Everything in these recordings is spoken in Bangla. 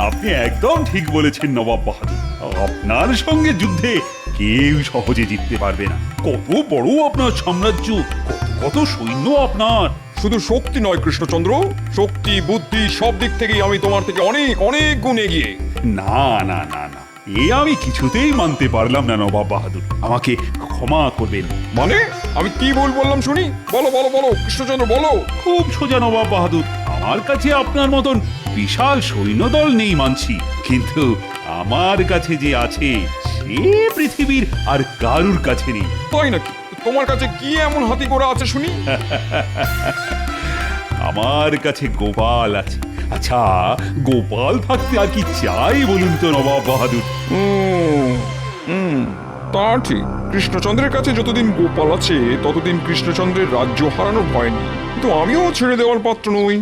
আপনি একদম ঠিক বলেছেন নবাব বাহাদুর। আপনার সঙ্গে যুদ্ধে কেউ সহজে জিততে পারবে না। কত বড় আপনার সাম্রাজ্য, কত কত সৈন্য আপনার। শুধু শক্তি নয় কৃষ্ণচন্দ্র, শক্তি বুদ্ধি সব দিক থেকেই আমি তোমার থেকে অনেক অনেক গুণ এগিয়ে। না না না না, এ আমি কিছুতেই মানতে পারলাম না নবাব বাহাদুর, আমাকে ক্ষমা করবেন। মানে আমি কি ভুল বললাম শুনি? বলো বলো বলো কৃষ্ণচন্দ্র বলো। খুব সোজা নবাব বাহাদুর, আমার কাছে আপনার মতন বিশাল সৈন্যদল নেই মানছি, কিন্তু আমার কাছে যে আছে সে পৃথিবীর আর কারুর কাছে নেই। তাই নাকি? তোমার কাছে কি এমন হাতি ঘোড়া আছে শুনি? আমার কাছে গোপাল আছে। আচ্ছা, গোপাল থাকতে আর কি চাই বলুন তো নবাব বাহাদুর? তা ঠিক, কৃষ্ণচন্দ্রের কাছে যতদিন গোপাল আছে ততদিন কৃষ্ণচন্দ্রের রাজ্য হারানোর ভয় নেই, কিন্তু আমিও ছেড়ে দেওয়ার পাত্র নই।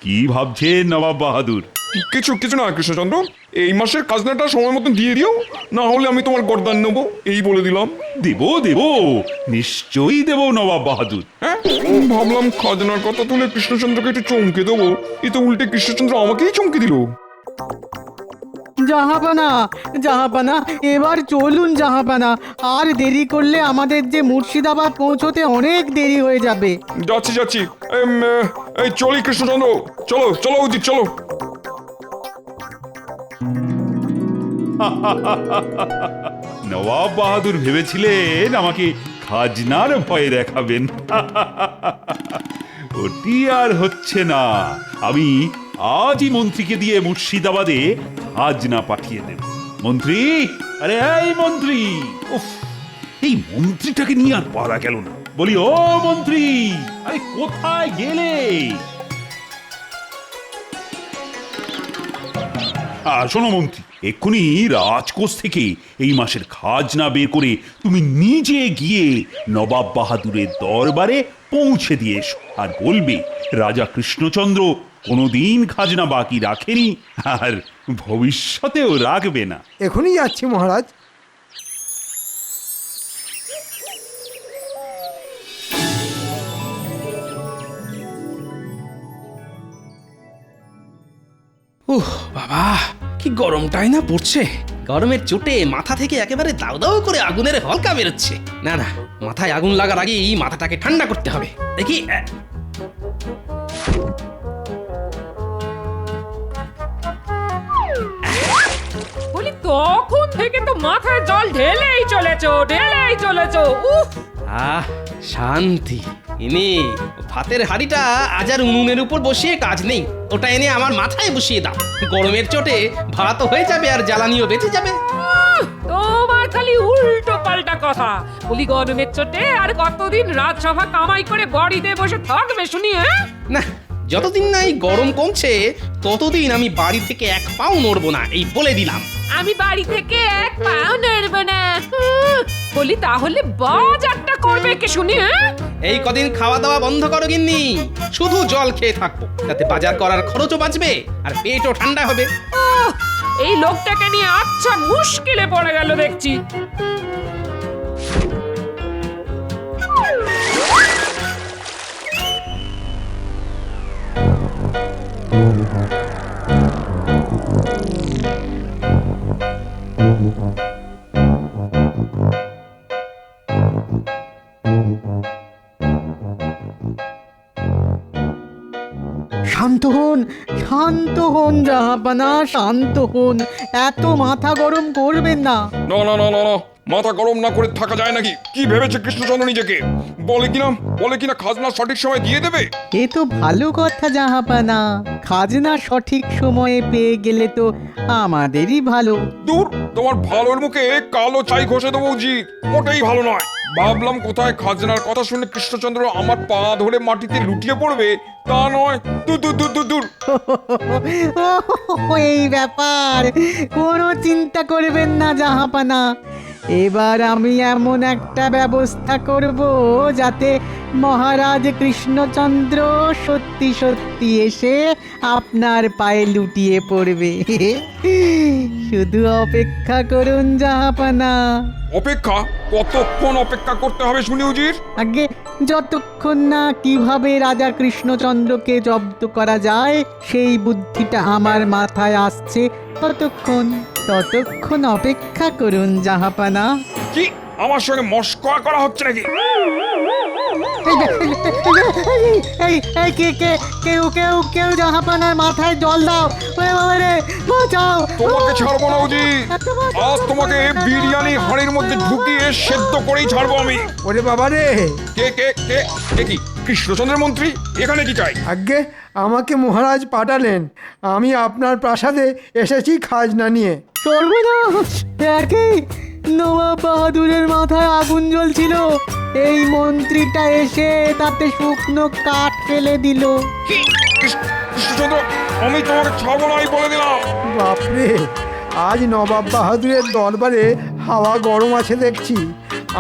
কি ভাবছেন নবাব বাহাদুর? কিছু কিছু না কৃষ্ণচন্দ্র, এই মাসের খাজনাটা সময় মতন দিয়ে দিও, না হলে আমি তোমার গর্দান নেবো, এই বলে দিলাম। দেব দেব, নিশ্চয়ই দেব নবাব বাহাদুর। হ্যাঁ, ভাবলাম খাজনার কথা তুলে কৃষ্ণচন্দ্রকে একটু চমকে দেবো, এ তো উল্টে কৃষ্ণচন্দ্র আমাকেই চমকে দিল। জাহাপানা, জাহাপানা, এবার চলুন জাহাপানা, আর দেরি করলে আমাদের যে মুর্শিদাবাদ পৌঁছতে অনেক দেরি হয়ে যাবে। যাচ্ছি যাচ্ছি, এই চলি কৃষ্ণচন্দ্র, চলো চলো উচিত চলো। নবাব বাহাদুর ভেবেছিলেন আমাকে খাজনার ভয় দেখাবেন। ওটি আর হচ্ছে না। আমি আজই মন্ত্রীকে দিয়ে মুর্শিদাবাদে খাজনা পাঠিয়ে দেব। মন্ত্রী, আরে এই মন্ত্রী, উফ, এই মন্ত্রীটাকে নিয়ে আর পারা গেল না। বলি ও মন্ত্রী, আরে কোথায় গেলে? শোনো মন্ত্রী, এক্ষুনি রাজকোষ থেকে এই মাসের খাজনা বের করে তুমি নিজে গিয়ে নবাব বাহাদুরের দরবারে পৌঁছে দিয়ে এসো, আর বলবে রাজা কৃষ্ণচন্দ্র কোনোদিন খাজনা বাকি রাখেনি আর ভবিষ্যতেও রাখবে না। এখনই যাচ্ছি মহারাজ। বাবা, কি গরমটাই না পড়ছে। গরমের চোটে মাথা থেকে একেবারে দাউ দাউ করে আগুনের হলকা বেরোচ্ছে। না না, মাথায় আগুন লাগার আগেই মাথাটাকে ঠান্ডা করতে হবে। দেখি, বলি তখন থেকে তো মাথায় জল ঢেলেই চলেছো। উফ, শান্তি। এনে ভাতের হাঁড়িটা আজ আর উনুনের উপর বসিয়ে কাজ নেই, ওটা এনে আমার মাথায় বসিয়ে দাও। গরমের চোটে ভাতও হয়ে যাবে আর জ্বালানিও বেঁচে যাবে। তোমার খালি উল্টো পাল্টা কথা। বলি গরমের চোটে আর কতদিন রাজসভা কামাই করে বাড়িতে বসে থাকবে শুনি? না, যতদিন না এই গরম কমছে ততদিন আমি বাড়ি থেকে এক পাও নড়বো না, এই বলে দিলাম। আমি বাড়ি থেকে এক পাও নড়ব না। বলি তাহলে বাজারটা করবে কে শুনি? এই কদিন খাওয়া দাওয়া বন্ধ করো গিন্নি, শুধু জল খেয়ে থাকবো, তাতে বাজার করার খরচও বাঁচবে আর পেটও ঠান্ডা হবে। এই লোকটাকে নিয়ে আচ্ছা মুশকিলে পড়ে গেল দেখছি। শান্ত হন, শান্ত হন জাহাপানা, শান্ত হন, এত মাথা গরম করবেন না। না না না না না, মাথা গরম না করে থাকা যায় নাকি? কি ভেবেছে কৃষ্ণচন্দ্র নিজেকে? বলে কিনা খাজনা সঠিক সময় দিয়ে দেবে। এ তো ভালো কথা জাহাপানা, খাজনা সঠিক সময়ে পেয়ে গেলে তো আমাদেরই ভালো। দূর, তোমার ভালোর মুখে কালো ছাই ঘষে দেবো উচিত, মোটেই ভালো নয়। ভাবলাম কোথায় খাজনার কথা শুনে কৃষ্ণচন্দ্র আমার পা ধরে মাটিতে লুটিয়ে পড়বে, তা নয়। দূর দূর দূর দূর দূর। এই ব্যাপার, কোনো চিন্তা করবেন না জাহাপানা, এবার আমি এমন একটা ব্যবস্থা করব যাতে মহারাজ কৃষ্ণচন্দ্র সত্যি সত্যি এসে আপনার পায়ে লুটিয়ে পড়বে। শুধু অপেক্ষা করুন জাহাপানা। অপেক্ষা? কতক্ষণ অপেক্ষা করতে হবে শুনি উজির? আগে যতক্ষণ না কিভাবে রাজা কৃষ্ণচন্দ্রকে জব্দ করা যায় সেই বুদ্ধিটা আমার মাথায় আসছে, ততক্ষণ অপেক্ষা করুন জাহাপানা। কি আমার সঙ্গে মস্করা করা হচ্ছে নাকি? এই কেউ জাহাপানার মাথায় জল দাও, ওরে বাবা রে, বাঁচাও। তোমাকে ছাড়বো না উজির, আজ তোমাকে বিরিয়ানি হাঁড়ির মধ্যে ঢুকিয়ে সেদ্ধ করেই ছাড়বো আমি। ওরে বাবা রে! কে কে কে কে কি কৃষ্ণচন্দ্রের মন্ত্রী? এখানে কি চাই? আজ্ঞে, আমাকে মহারাজ পাঠালেন, আমি আপনার প্রাসাদে এসেছি খাজনা নিয়ে। সর্বনাশ! একই নবাব বাহাদুরের মাথায় আগুন জ্বলছিল, এই মন্ত্রীটা এসে তাতে শুকনো কাঠ ফেলে দিল। কি কৃষ্ণচন্দ্র, আমি তোমাকে ছাড়বো না, আমি বলে দিলাম। বাপরে, আজ নবাব বাহাদুরের দরবারে হাওয়া গরম আছে দেখছি।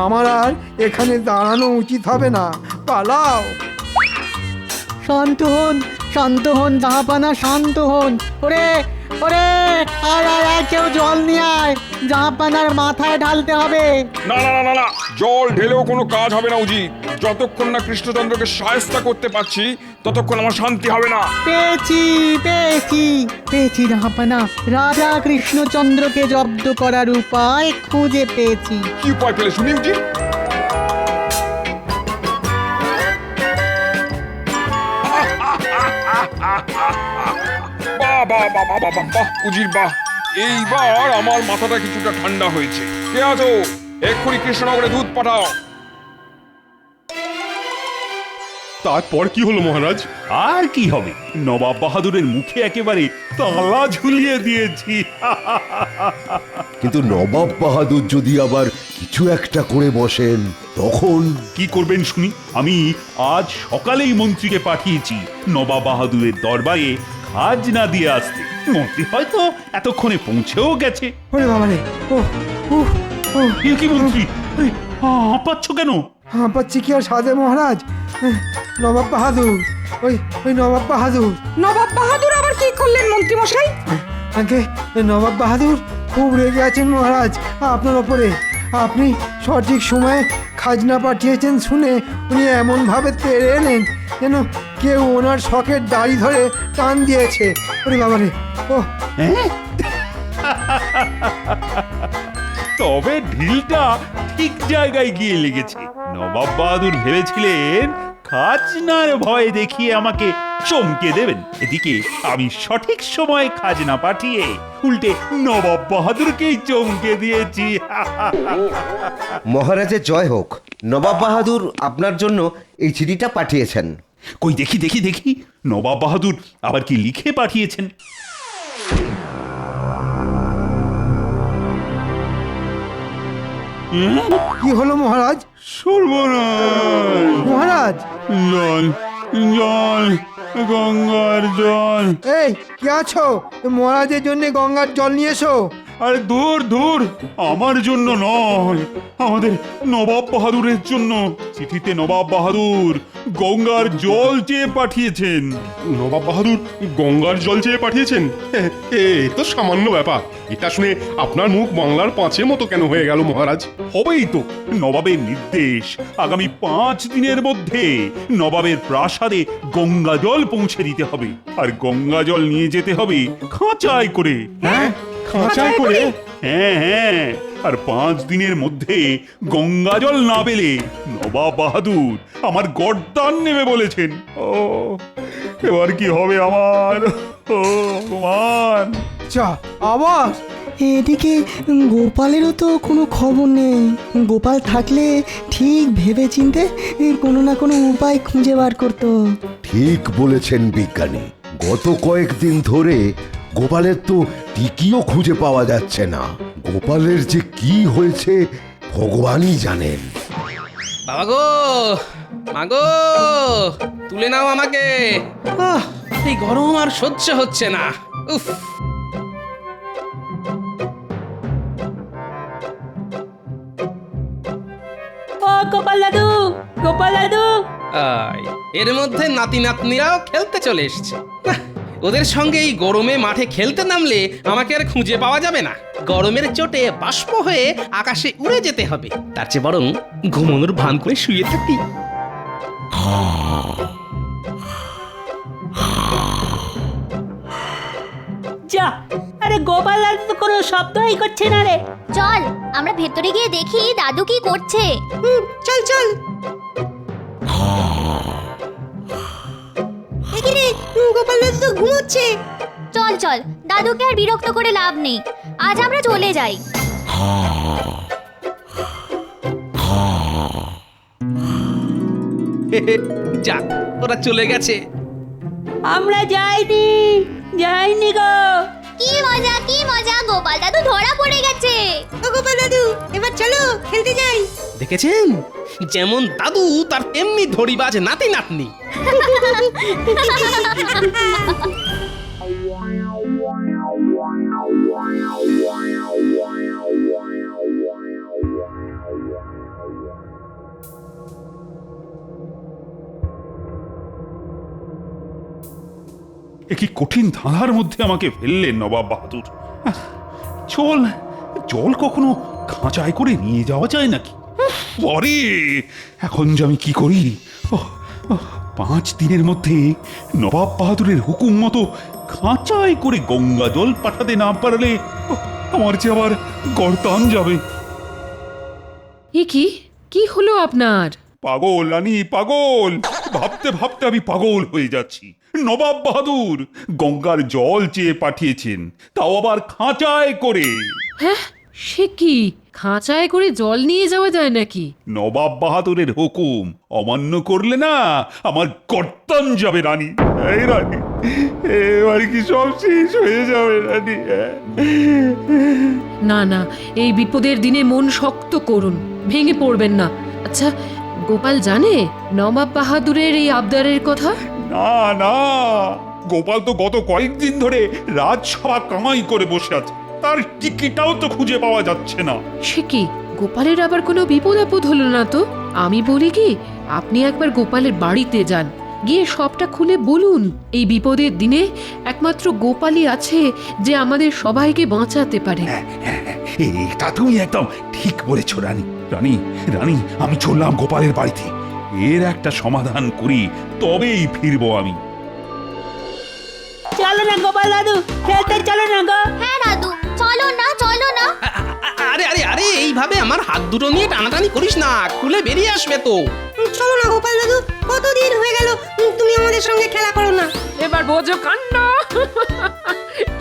আমার আর এখানে দাঁড়ানো উচিত হবে না, পালাও। শান্ত হন জাহাপানা, শান্ত হন। ওরে ওরে, আয় কেউ জল নিয়ে আয়, জাহাপানার মাথায় ঢালতে হবে। না না না না না, জল ঢেলেও কোনো কাজ হবে না উজি। যতক্ষণ না কৃষ্ণচন্দ্রকে সায়স্তা করতে পারছি ততক্ষণ আমার শান্তি হবে না। পেয়েছি জাহাপানা, রাজা কৃষ্ণচন্দ্রকে জব্দ করার উপায় খুঁজে পেয়েছি। কি উপায় পেলে শুনি উজি? বাহ বাহ বাহ বাহ বাহ বাহ উজির বাহ, এইবার আমার মাথাটা কিছুটা ঠান্ডা হয়েছে। কে আছো? এক্ষুনি কৃষ্ণনগরে দুধ পাঠাও। তারপর কি হলো মহারাজ? আর কি হবে, নবাব বাহাদুরের মুখে একেবারে তালা ঝুলিয়ে দিয়েছি। কিন্তু নবাব বাহাদুর যদি আবার কিছু একটা করে বসেন তখন? কি করবেন শুনি? আমি আজ সকালেই মন্ত্রীকে পাঠিয়েছি নবাব বাহাদুরের দরবারে খাজনা দিয়ে আসতে। মন্ত্রী হয়তো এতক্ষণে পৌঁছেও গেছে। ওরে বাবা রে! এ কি মন্ত্রী, হাঁপাচ্ছ কেন? হাঁপাচ্ছি কি আর সাধে মহারাজ? নবাব বাহাদুর, ওই নবাব বাহাদুর। নবাব বাহাদুর আবার কি করলেন মন্ত্রী মশাই? আগে নবাব বাহাদুর খুব রেগে আছেন মহারাজ আপনার ওপরে। আপনি সঠিক সময়ে খাজনা পাঠিয়েছেন শুনে উনি এমনভাবে তেড়ে এলেন যেন কেউ ওনার শখের দাড়ি ধরে টান দিয়েছে। ওরে বাবা রে! ও তবে ঢিলটা ঠিক জায়গায় গিয়ে লেগেছে। নবাব বাহাদুর ভেবেছিলেন খাজনার ভয় দেখিয়ে আমাকে চমকে দেবেন, এদিকে আমি সঠিক সময়ে খাজনা পাঠিয়ে উল্টে নবাব বাহাদুরকেই চমকে দিয়েছি। মহারাজের জয় হোক। নবাব বাহাদুর আপনার জন্য এই চিঠিটা পাঠিয়েছেন। কই দেখি দেখি দেখি, নবাব বাহাদুর আবার কি লিখে পাঠিয়েছেন? কি হলো মহারাজ? সর্বনাশ! মহারাজ! জল জল, গঙ্গার জল। এই কি আছো? মহারাজের জন্য গঙ্গার জল নিয়ে এসো। আরে দূর, আমার জন্য নয়, আমাদের নবাব বাহাদুরের জন্য। চিঠিতে নবাব বাহাদুর গঙ্গার জল চেয়ে পাঠিয়েছেন। নবাব বাহাদুর গঙ্গার জল চেয়ে পাঠিয়েছেন? এ তো সামান্য ব্যাপার। এটা শুনে আপনার মুখ বাংলার পাঁচের মতো কেন হয়ে গেল মহারাজ? হবেই তো, নবাবের নির্দেশ আগামী 5 দিনের মধ্যে নবাবের প্রাসাদে গঙ্গা জল পৌঁছে দিতে হবে, আর গঙ্গা জল নিয়ে যেতে হবে খাঁচায় করে। খাঁচায় করে? হ্যাঁ, আর 5 দিনের মধ্যে গঙ্গা জল না পেলে নবাব বাহাদুর আমার গর্দান নেবে বলেছেন। ও এবার কি হবে আমার? ও ভগবান! চা আবার এদিকে গোপালেরও তো কোনো খবর নেই। গোপাল থাকলে ঠিক ভেবে চিনতে কোনো না কোনো উপায় খুঁজে বার করতো। ঠিক বলেছেন বিজ্ঞানী, গত কয়েকদিন ধরে গোপালের তো টিকিও খুঁজে পাওয়া যাচ্ছে না। গোপালের যে কি হয়েছে ভগবানই জানেন। বাবা গো, মাগো, তুলে নাও আমাকে। এই গরম আর সহ্য হচ্ছে না। উফ! গোপাল দাদু, গোপাল দাদু। আয়, এর মধ্যে নাতি নাতনিরাও খেলতে চলে এসেছে। নাহ, ওদের সঙ্গে এই গরমে মাঠে খেলতে নামলে আমাকে আর খুঁজে পাওয়া যাবে না। গরমের চোটে বাষ্প হয়ে আকাশে উড়ে যেতে হবে। তার চেয়ে বরং ঘুমানোর ভান করে শুয়ে থাকি। যা, আরে গোপাল দাদু তো কোনো শব্দই করছে না রে। চল আমরা ভেতরে গিয়ে দেখি দাদু কি করছে। চল চল। এখানে গোপাল দাদু তো ঘুমোচ্ছে। চল চল, দাদুকে আর বিরক্ত করে লাভ নেই, আজ আমরা চলে যাই। যাক, ওরা চলে গেছে। আমরা যাইনি, যাইনি গো। কি মজা, গোপাল দাদু ধরা পড়ে গেছে। ও গোপাল দাদু, এবার চলো খেলতে যাই। দেখেছেন, যেমন দাদু তার তেমনি ধরিবাজ নাতি নাতনি। এ কি কঠিন ধাঁধার মধ্যে আমাকে ফেললেন নবাব বাহাদুর। চল, জল কখনো খাঁচায় করে নিয়ে যাওয়া যায় নাকি? আরে এখন যে আমি কি করি? 5 দিনের মধ্যে নবাব বাহাদুরের হুকুম মতো খাঁচায় করে গঙ্গা জল পাঠাতে না পারলে আমার যে আবার গর্দান যাবে। এ কি হলো আপনার? পাগল রানী, পাগল। ভাবতে ভাবতে আমি পাগল হয়ে যাচ্ছি। নবাব বাহাদুর গঙ্গার জল চেয়ে পাঠিয়েছেন, তাও আবার খাঁচায় করে। হ্যাঁ, সে কি খাঁচায় করে জল নিয়ে যাওয়া যায় নাকি? নবাব বাহাদুরের হুকুম অমান্য করলে না আমার গর্দান যাবে রানী। এই রানী, এবার কি সব শেষ হয়ে যাবে রানী? না না, এই বিপদের দিনে মন শক্ত করুন, ভেঙে পড়বেন না। আচ্ছা, গোপাল জানে নবাব বাহাদুরের এই আবদারের কথা? না না, গোপাল তো গত কয়েকদিন ধরে রাজসভা কামাই করে বসে আছে, তার টিকিটাও তো খুঁজে পাওয়া যাচ্ছে না। সে কি, গোপালের আবার কোনো বিপদ আপদ হলো না তো? আমি বলি কি, আপনি একবার গোপালের বাড়িতে যান, গিয়ে সবটা খুলে বলুন। এই বিপদের দিনে একমাত্র গোপালই আছে যে আমাদের সবাইকে বাঁচাতে পারে। এটা তুমি একদম ঠিক বলেছ রানী। রানী রানী, আমি চললাম গোপালের বাড়িতে। এর একটা সমাধান করি, তবেই ফিরবো আমি। চলো না গোপাল দাদু, খেলতে চলো না গো। হ্যাঁ দাদু, চলো না। আরে আরে আরে, এইভাবে আমার হাত দুটো নিয়ে টানাটানি করিস না, খুলে বেরিয়ে আসবে তো। চলো না গোপাল দাদু, কতদিন হয়ে গেল তুমি আমাদের সঙ্গে খেলা করো না। এবার বোঝো কাণ্ড।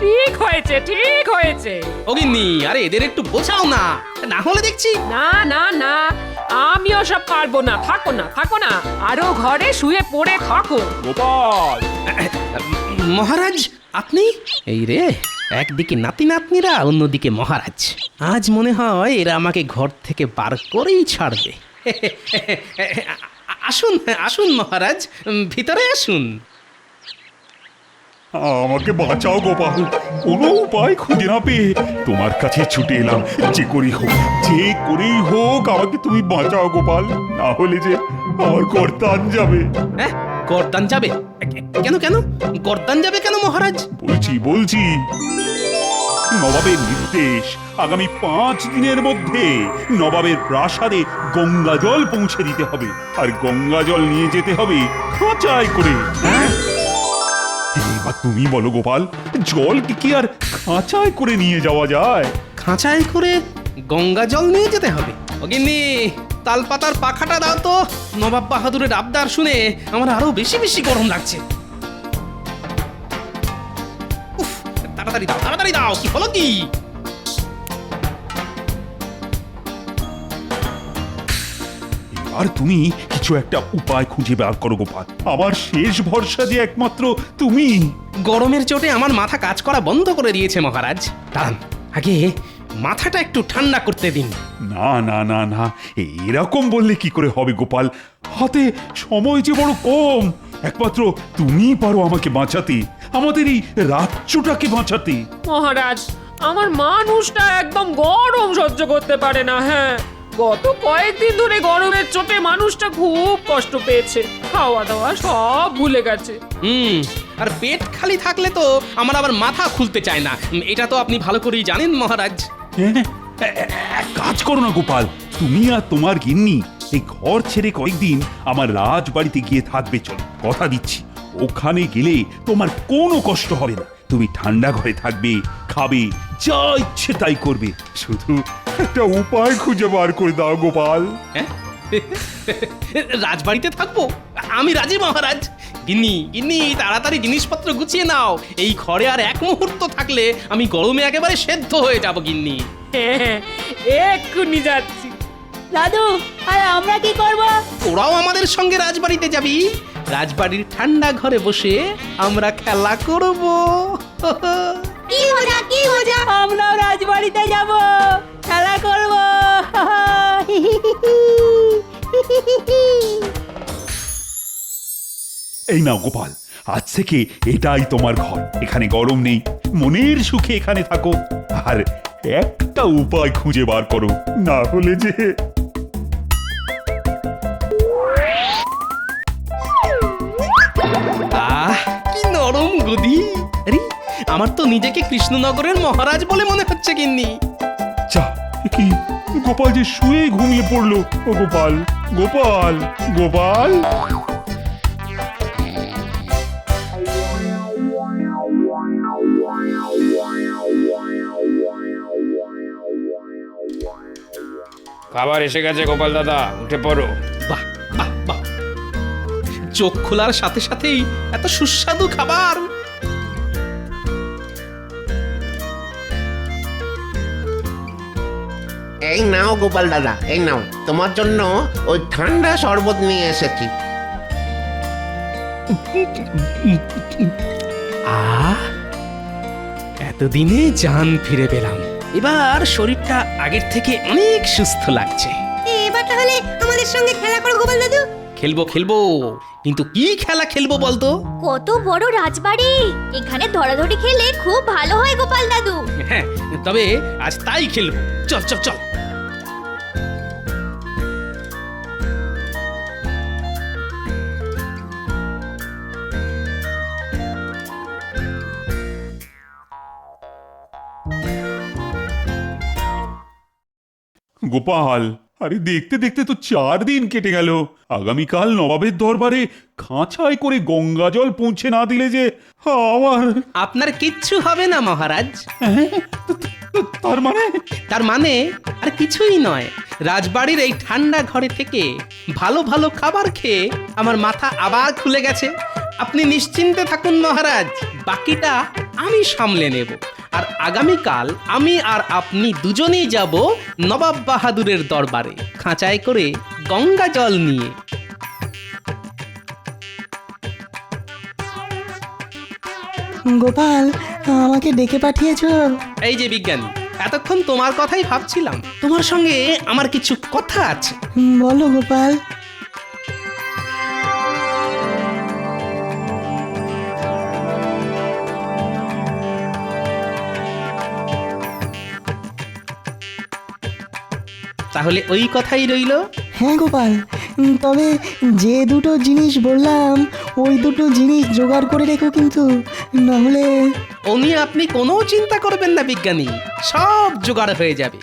ঠিক হয়েছে, ঠিক হয়েছে। অগিন্নি, আরে এদের একটু বোঝাও না, না হলে দেখছি। না না না, আমিও সব পারবো না। থাকো না, আরো ঘরে শুয়ে পড়ে থাকো। গোপাল, মহারাজ আপনি? এই রে, একদিকে নাতি নাতনিরা, অন্যদিকে মহারাজ। আজ মনে হয় এরা আমাকে ঘর থেকে বার করেই ছাড়বে। আসুন আসুন মহারাজ, ভিতরে আসুন। আমাকে বাঁচাও গোপাল, কোনো উপায় খুঁজে না পেয়ে তোমার কাছে ছুটে এলাম। যে করেই হোক আমাকে তুমি বাঁচাও গোপাল, না হলে যে আমার গর্দান যাবে। হ্যাঁ, গর্দান যাবে? কেন গর্দান যাবে কেন মহারাজ? বলছি নবাবের নির্দেশ, আগামী 5 দিনের মধ্যে নবাবের প্রাসাদে গঙ্গা জল পৌঁছে দিতে হবে, আর গঙ্গা জল নিয়ে যেতে হবে খাঁচায় করে। এবার তুমি বলো গোপাল, জল কি আর খাঁচায় করে নিয়ে যাওয়া যায়? খাঁচায় করে গঙ্গা জল নিয়ে যেতে হবে? অগিন্নি, তালপাতার পাখাটা দাও তো। নবাব বাহাদুরের আবদার শুনে আমার আরো বেশি গরম লাগছে। উফ, তাড়াতাড়ি দাও, কি হলো কি? আর তুমি কিছু একটা উপায় খুঁজে বার করো গোপাল, আমার শেষ ভরসা যে একমাত্র তুমি। গরমের চোটে আমার মাথা কাজ করা বন্ধ করে দিয়েছে মহারাজ। দাঁড়ান, আগে মাথাটা একটু ঠান্ডা করতে দিন। না না না না, এরকম বললে কি করে হবে গোপাল? হাতে সময় যে বড় কম। একমাত্র তুমিই পারো আমাকে বাঁচাতে, আমাদের এই রাজ্যটাকে বাঁচাতে। মহারাজ, আমার মানুষটা একদম গরম সহ্য করতে পারে না। হ্যাঁ, গত কয়েকদিন ধরে গরমের চোটে মানুষটা খুব কষ্ট পেয়েছে, খাওয়া দাওয়া সব ভুলে গেছে। আর পেট খালি থাকলে তো আমার আবার মাথা খুলতে চায় না, এটা তো আপনি ভালো করেই জানেন মহারাজ। হ্যাঁ, এক কাজ করো না গোপাল, তুমি আর তোমার গিন্নি এই ঘর ছেড়ে কয়েকদিন আমার রাজবাড়িতে গিয়ে থাকবে। চলো, কথা দিচ্ছি ওখানে গেলে তোমার কোনো কষ্ট হবে না। তুমি ঠান্ডা ঘরে থাকবে, খাবে, যা ইচ্ছে তাই করবে। শুধু একটা উপায় খুঁজে বার করে দাও গোপাল। হ্যাঁ? রাজবাড়িতে থাকবো? আমি রাজি মহারাজ। গিন্নি গিন্নি, তাড়াতাড়ি জিনিসপত্র গুছিয়ে নাও, এই ঘরে আর এক মুহূর্ত থাকলে আমি গরমে একেবারে সেদ্ধ হয়ে যাব গিন্নি। হ্যাঁ, এক্ষুনি যাচ্ছি। দাদু, আর আমরা কি করব? ওরাও আমাদের সঙ্গে রাজবাড়িতে যাবি। রাজবাড়ির ঠান্ডা ঘরে বসে আমরা খেলা করব। কি মজা, কি মজা! আমরাও রাজবাড়িতে যাব, খেলা করব। এই নাও গোপাল, আজ থেকে এটাই তোমার ঘর। এখানে গরম নেই, মনের সুখে এখানে থাকো। আর একটা উপায় খুঁজে বার করো, না হলে যে কি নরম গদি! আরে, আমার তো নিজেকে কৃষ্ণনগরের মহারাজ বলে মনে হচ্ছে গিন্নি। যা, কি গোপাল যে শুয়ে ঘুমিয়ে পড়লো। ও গোপাল, গোপাল, গোপাল! খাবার এসে গেছে গোপাল দাদা, উঠে পড়ো। বাহ বাহ বাহ, চোখ খোলার সাথে সাথেই এত সুস্বাদু খাবার। এই নাও গোপাল দাদা, এই নাও, তোমার জন্য ওই ঠান্ডা শরবত নিয়ে এসেছি। এতদিনে জান ফিরে পেলাম, এবার শরীরটা আগের থেকে অনেক সুস্থ লাগছে। এবার তাহলে আমাদের সঙ্গে খেলা করো গোপাল দাদু। খেলবো খেলবো, কিন্তু কি খেলা খেলবো বলতো? কত বড় রাজবাড়ি, এখানে ধরাধরি খেলে খুব ভালো হয় গোপাল দাদু। হ্যাঁ, তবে আজ তাই খেলবো। চল চল চল। গোপাল, আরে দেখতে দেখতে তো 4 দিন কেটে গেল। আগামীকাল নবাবের দরবারে খাঁচায় করে গঙ্গা জল পৌঁছে না দিলে যে আবার। আপনার কিচ্ছু হবে না মহারাজ। তার মানে আর কিছুই নয়, রাজবাড়ির এই ঠান্ডা ঘরে থেকে ভালো ভালো খাবার খেয়ে আমার মাথা আবার খুলে গেছে। আপনি নিশ্চিন্তে থাকুন মহারাজ, বাকিটা আমি সামলে নেব। আর আগামীকাল আমি আর আপনি দুজনেই যাব নবাব বাহাদুরের দরবারে, খাঁচায় করে গঙ্গা জল নিয়ে। গোপাল, আমাকে ডেকে পাঠিয়েছো? এই যে বিজ্ঞানী, এতক্ষণ তোমার কথাই ভাবছিলাম। তোমার সঙ্গে আমার কিছু কথা আছে। বলো গোপাল। তাহলে ওই কথাই রইল। হ্যাঁ গোপাল, তবে যে দুটো জিনিস বললাম ওই দুটো জিনিস জোগাড় করে রেখো কিন্তু, নাহলে। ও নিয়ে আপনি কোনো চিন্তা করবেন না বিজ্ঞানী, সব জোগাড় হয়ে যাবে।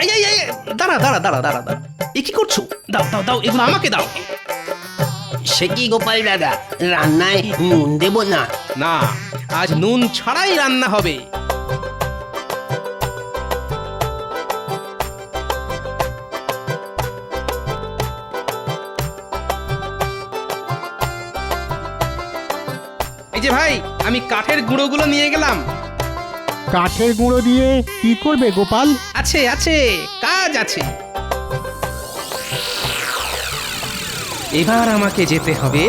এই এই এই, দাঁড়া দাঁড়া দাঁড়া দাঁড়া দাঁড়া, এ কি করছো? দাও দাও দাও, এগুলো আমাকে দাও। সে কি গোপাল দাদা, রান্নায় নুন দেব না? না, আজ নুন ছাড়াই রান্না হবে। এই যে ভাই, আমি কাঠের গুঁড়োগুলো নিয়ে গেলাম। কাঠের গুঁড়ো দিয়ে কি করবে গোপাল? আছে আছে, কাজ আছে। এবার আমাকে যেতে হবে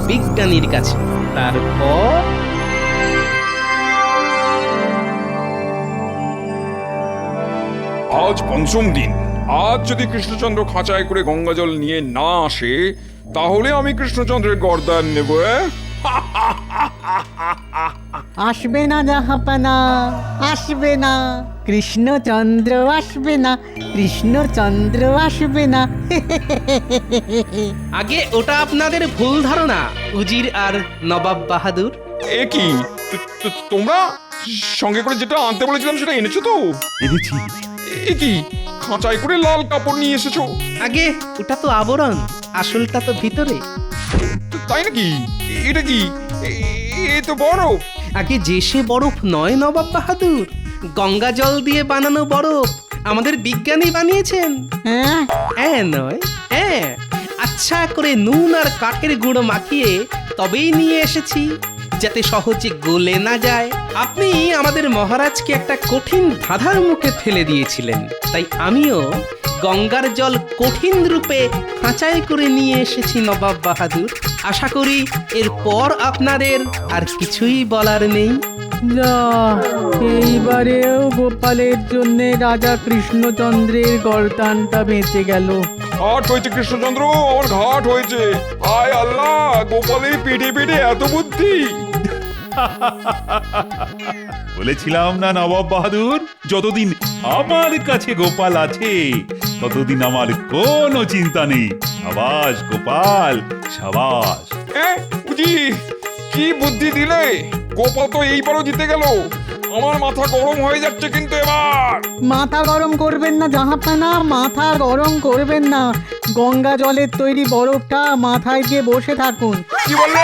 বিজ্ঞানীর কাছে, তারপর আজ পঞ্চম দিন। আজ যদি কৃষ্ণচন্দ্র খাঁচায় করে গঙ্গা জল নিয়ে না আসে, তাহলে আমি কৃষ্ণচন্দ্রের গর্দান নেব। আসবে না জাহাপানা, আসবে না কৃষ্ণচন্দ্র, আসবে না কৃষ্ণচন্দ্র, আসবে না। আগে ওটা আপনাদের ভুল ধারণা উজির আর নবাব বাহাদুর। এ কি তোমরা সঙ্গে করে যেটা আনতে বলেছিলাম সেটা এনেছো তো? এনেছি। এ কি খাঁচাই করে লাল কাপড় নিয়ে এসেছো? আগে ওটা তো আবরণ, আসলটা তো ভিতরে। তাই নাকি? এটা কি? এ তো বরফ। আগে যে সে বরফ নয় নবাব বাহাদুর, গঙ্গা জল দিয়ে বানানো বরফ আমাদের বিজ্ঞানী বানিয়েছেন। হ্যাঁ, নয় আচ্ছা করে নুন আর কাঠের গুঁড়ো মাখিয়ে তবেই নিয়ে এসেছি, যাতে সহজে গলে না যায়। আপনি আমাদের মহারাজকে একটা কঠিন ধাঁধার মুখে ফেলে দিয়েছিলেন, তাই আমিও গঙ্গার জল কঠিন রূপে খাঁচায় করে নিয়ে এসেছি নবাব বাহাদুর। আশা করি এরপর আপনাদের আর কিছুই বলার নেই। যা, এইবারেও গোপালের জন্যে রাজা কৃষ্ণচন্দ্রের গর্দানটা বেঁচে গেল। ঘাট হয়েছে কৃষ্ণচন্দ্র, আমার ঘাট হয়েছে। হায় আল্লাহ, গোপালের পেটে পেটে এত বুদ্ধি। বলেছিলাম না নবাব বাহাদুর, যতদিন আমার কাছে গোপাল আছে ততদিন আমার কোনো চিন্তা নেই। সাবাস গোপাল, সাবাস। উজি, কি বুদ্ধি দিলে! গোপাল তো এইবারও জিতে গেল। আমার মাথা গরম হয়ে যাচ্ছে কিন্তু এবার। মাথা গরম করবেন না জাহাপানা, মাথা গরম করবেন না। গঙ্গা জলের তৈরি বরফটা মাথায় দিয়ে বসে থাকুন। কি বললে?